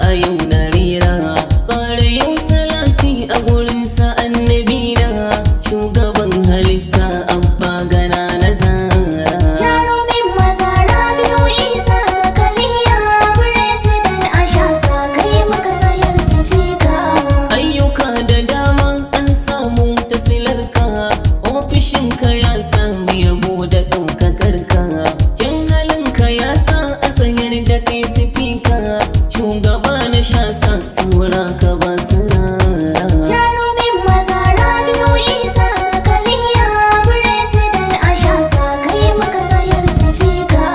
a yau na rera ƙara yau salati a gurinsa annabi na shugaban halitta abba gana na zara jarumin maza Rabi'u Isa Zakariya president a sha sa kai maka sayar sifika ayyuka da dama an samu ta silarka ofishinka ya samu yabo da ɗaukakarka kyan halinka ya sa a tsayar da kai sifika shugaba na sha sa saura ka ba sarara jarumin maza Rabi'u Isa Zakariya president a sha sa kai maka sayar sifika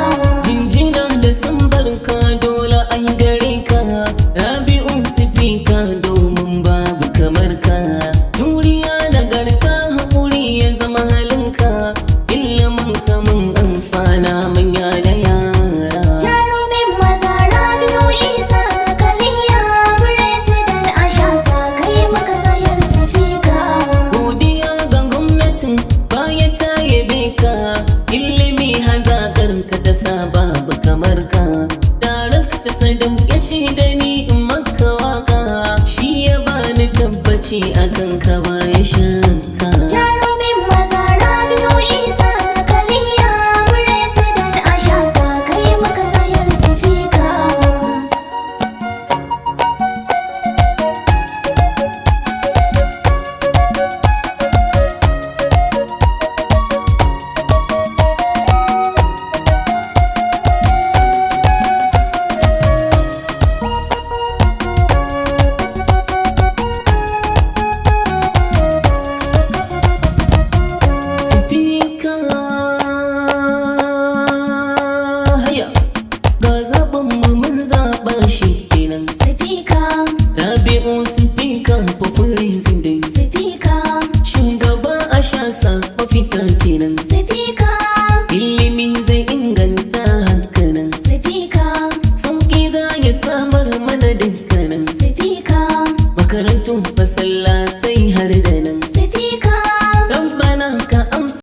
jinjina da san barka dole ai gare ka Rabi'u sifika domin babu kamar ka juriya nagarta haƙuri ya zama halinka ilimin ka mun amfana manya da yara jarumin maza Rabi'u Isa Zakariya president a sha sa kai maka sayar sifika godiya ga gwamnatin baya ta yabe ka ilimi hazakar ka ta sa babu kamar ka darakta sadam ya ce da ni in maka waka shi ya bani tabbaci akan ka baya shakka jarumin maza Rabi'u Isa Zakariya president a sha sa kai maka sayar sifika sifika haya ga zaɓin mu mun zaɓa shi kenan sifika Rabi'u sifika president sifika shugaba a sha sa mafita kenan sifika ilimi zai inganta hankanan sifika sauƙi za ya samar mana dukkanin sifika makarantu masallatai har da nan sifika